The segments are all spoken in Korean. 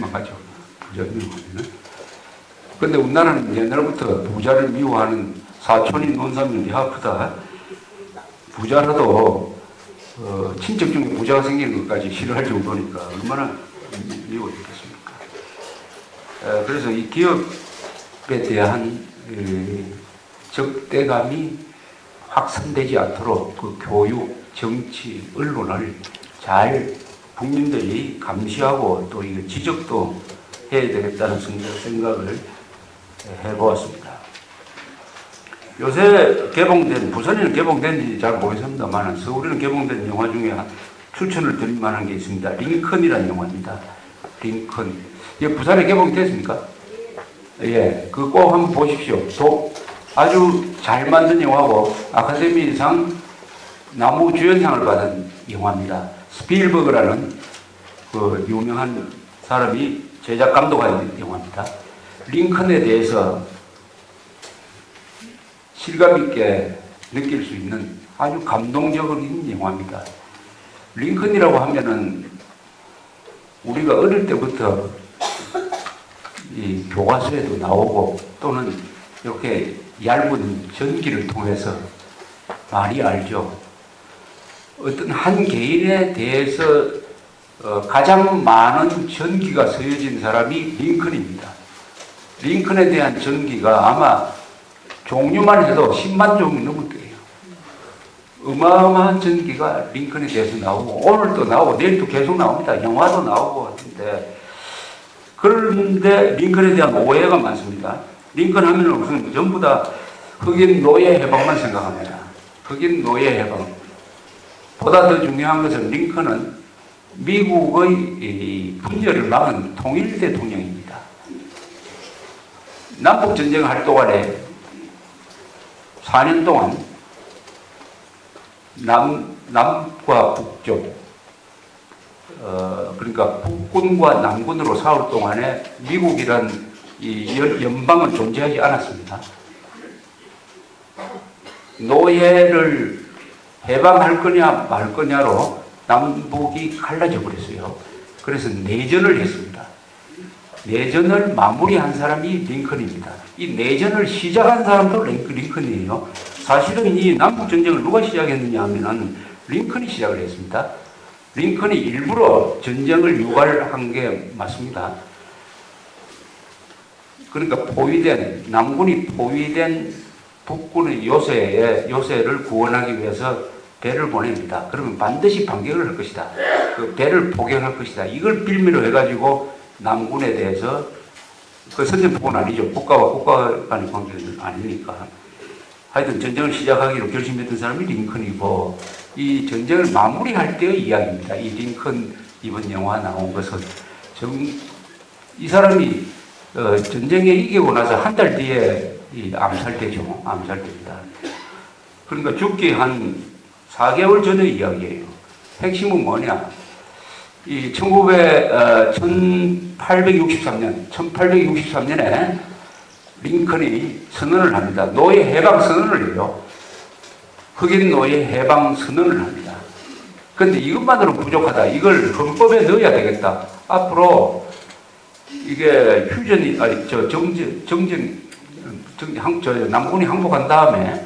하죠. 부자 미워하면은. 근데 우리나라는 옛날부터 부자를 미워하는 사촌인 논산면이 아프다. 부자라도 친척 중에 부자가 생기는 것까지 싫어할 정도니까 얼마나 미워지겠습니까. 그래서 이 기업에 대한 적대감이 확산되지 않도록 그 교육, 정치, 언론을 잘 국민들이 감시하고 또 이거 지적도 해야 되겠다는 생각을 해보았습니다. 요새 개봉된, 부산에는 개봉된지 잘 모르겠습니다만 서울에는 개봉된 영화 중에 추천을 드릴 만한 게 있습니다. 링컨이라는 영화입니다. 링컨. 이게 부산에 개봉됐습니까? 예, 그거 꼭 한번 보십시오. 아주 잘 만든 영화고 아카데미상 남우주연상을 받은 영화입니다. 스필버그라는 그 유명한 사람이 제작 감독한 영화입니다. 링컨에 대해서 실감 있게 느낄 수 있는 아주 감동적인 영화입니다. 링컨이라고 하면은 우리가 어릴 때부터 이 교과서에도 나오고 또는 이렇게 얇은 전기를 통해서 많이 알죠. 어떤 한 개인에 대해서 가장 많은 전기가 쓰여진 사람이 링컨입니다. 링컨에 대한 전기가 아마 종류만 해도 10만 종이 넘을 거예요. 어마어마한 전기가 링컨에 대해서 나오고 오늘도 나오고 내일도 계속 나옵니다. 영화도 나오고 하는데 그런데 링컨에 대한 오해가 많습니다. 링컨 하면 무슨 전부 다 흑인 노예 해방만 생각합니다. 흑인 노예 해방. 보다 더 중요한 것은 링컨은 미국의 분열을 막은 통일 대통령입니다. 남북전쟁 할 동안에 4년 동안 남과 북쪽, 그러니까 북군과 남군으로 싸울 동안에 미국이란 이 연방은 존재하지 않았습니다. 노예를 해방할 거냐 말 거냐로 남북이 갈라져 버렸어요. 그래서 내전을 했습니다. 내전을 마무리한 사람이 링컨입니다. 이 내전을 시작한 사람도 링컨이에요. 사실은 이 남북전쟁을 누가 시작했느냐 하면은 링컨이 시작을 했습니다. 링컨이 일부러 전쟁을 유발한 게 맞습니다. 그러니까 남군이 포위된 북군의 요새를 구원하기 위해서 배를 보냅니다. 그러면 반드시 반격을 할 것이다. 그 배를 포격할 것이다. 이걸 빌미로 해가지고 남군에 대해서 그 선전포고는 아니죠. 국가와 국가 간의 관계는 아니니까. 하여튼 전쟁을 시작하기로 결심했던 사람이 링컨이고 이 전쟁을 마무리할 때의 이야기입니다. 이 링컨 이번 영화 나온 것은 이 사람이 전쟁에 이기고 나서 한 달 뒤에 암살되죠. 암살됩니다. 그러니까 죽기 한 4개월 전의 이야기예요. 핵심은 뭐냐? 이 1863년에 링컨이 선언을 합니다. 노예 해방 선언을 해요. 흑인 노예 해방 선언을 합니다. 그런데 이것만으로는 부족하다. 이걸 헌법에 넣어야 되겠다. 앞으로 이게 남군이 항복한 다음에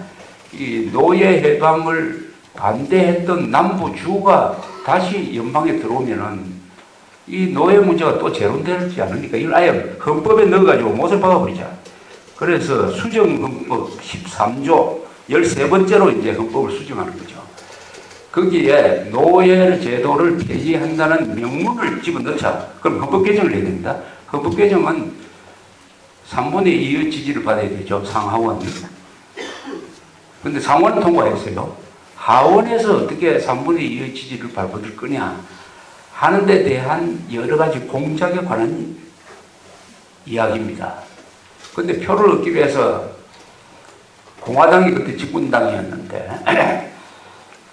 이 노예 해방을 반대했던 남부주가 다시 연방에 들어오면은 이 노예 문제가 또 재론되지 않으니까 이걸 아예 헌법에 넣어가지고 못을 박아버리자. 그래서 수정헌법 13조 13번째로 이제 헌법을 수정하는 거죠. 거기에 노예 제도를 폐지한다는 명문을 집어넣자. 그럼 헌법 개정을 해야 됩니다. 헌법 개정은 3분의 2의 지지를 받아야 되죠. 상하원. 근데 상원은 통과했어요. 하원에서 어떻게 3분의 2의 지지를 받을 거냐 하는 데 대한 여러 가지 공작에 관한 이야기입니다. 근데 표를 얻기 위해서 공화당이 그때 집권당이었는데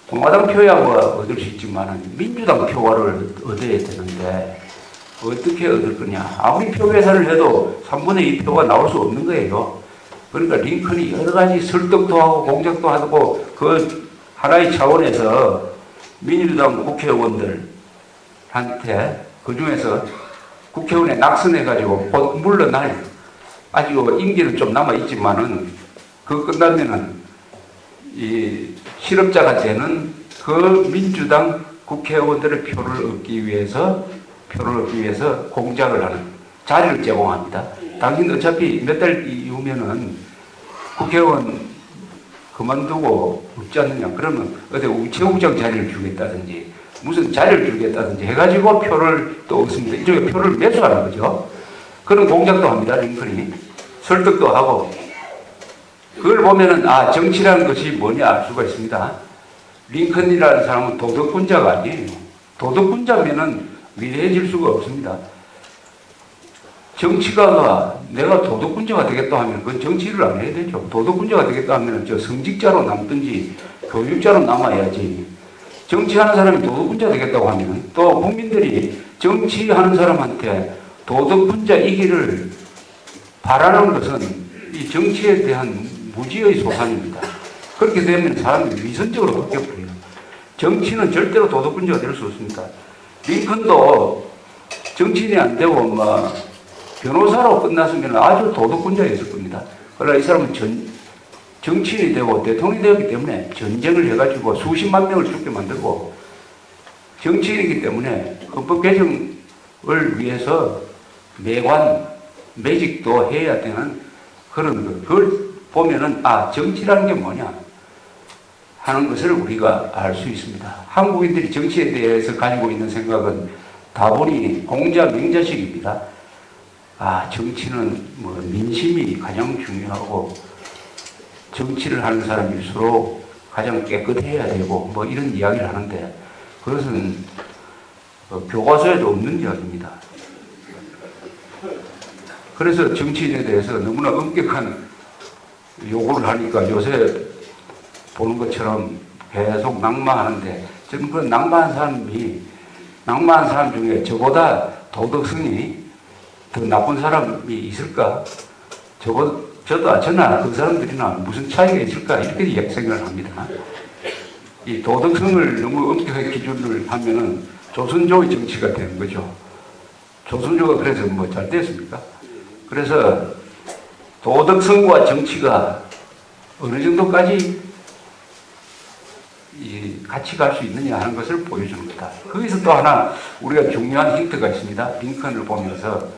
공화당 표야 뭐 얻을 수 있지만 민주당 표를 얻어야 되는데 어떻게 얻을 거냐. 아무리 표 계산을 해도 3분의 2 표가 나올 수 없는 거예요. 그러니까 링컨이 여러 가지 설득도 하고 공작도 하고 그 하나의 차원에서 민주당 국회의원들한테 그 중에서 국회의원에 낙선해가지고 곧 물러날, 아직 임기는 좀 남아있지만은, 그거 끝나면은, 이 실업자가 되는 그 민주당 국회의원들의 표를 얻기 위해서 공작을 하는 자리를 제공합니다. 당신 어차피 몇 달 이후면은 국회의원 그만두고 없지 않느냐. 그러면 어디 우체국장 자리를 주겠다든지 무슨 자리를 주겠다든지 해가지고 표를 또 얻습니다. 이쪽에 표를 매수하는 거죠. 그런 공작도 합니다. 링컨이. 설득도 하고. 그걸 보면은 아, 정치라는 것이 뭐냐 알 수가 있습니다. 링컨이라는 사람은 도덕군자가 아니에요. 도덕군자면은 위대해질 수가 없습니다. 정치가가 내가 도덕군자가 되겠다 하면 그건 정치를 안 해야 되죠. 도덕군자가 되겠다 하면 저 성직자로 남든지 교육자로 남아야지. 정치하는 사람이 도덕군자 되겠다고 하면 또 국민들이 정치하는 사람한테 도덕군자이기를 바라는 것은 이 정치에 대한 무지의 소산입니다. 그렇게 되면 사람이 위선적으로 바뀌어버려요. 정치는 절대로 도덕군자가 될 수 없습니다. 링컨도 정치인이 안 되고 변호사로 끝났으면 아주 도덕군자였을 겁니다. 그러나 이 사람은 정치인이 되고 대통령이 되었기 때문에 전쟁을 해가지고 수십만 명을 죽게 만들고 정치인이기 때문에 헌법 개정을 위해서 매직도 해야 되는 그런 것. 그걸 보면은 아, 정치라는 게 뭐냐 하는 것을 우리가 알 수 있습니다. 한국인들이 정치에 대해서 가지고 있는 생각은 다분히 공자 명자식입니다. 아, 정치는 민심이 가장 중요하고 정치를 하는 사람일수록 가장 깨끗해야 되고 이런 이야기를 하는데 그것은 교과서에도 없는 이야기입니다. 그래서 정치인에 대해서 너무나 엄격한 요구를 하니까 요새 보는 것처럼 계속 낙마하는데 저는 그 낙마한 사람 중에 저보다 도덕성이 더 나쁜 사람이 있을까? 저나 그 사람들이나 무슨 차이가 있을까? 이렇게 생각을 합니다. 이 도덕성을 너무 엄격하게 기준을 하면은 조선조의 정치가 되는 거죠. 조선조가 그래서 잘 됐습니까? 그래서 도덕성과 정치가 어느 정도까지 같이 갈 수 있느냐 하는 것을 보여주는 거다. 거기서 또 하나 우리가 중요한 힌트가 있습니다. 링컨을 보면서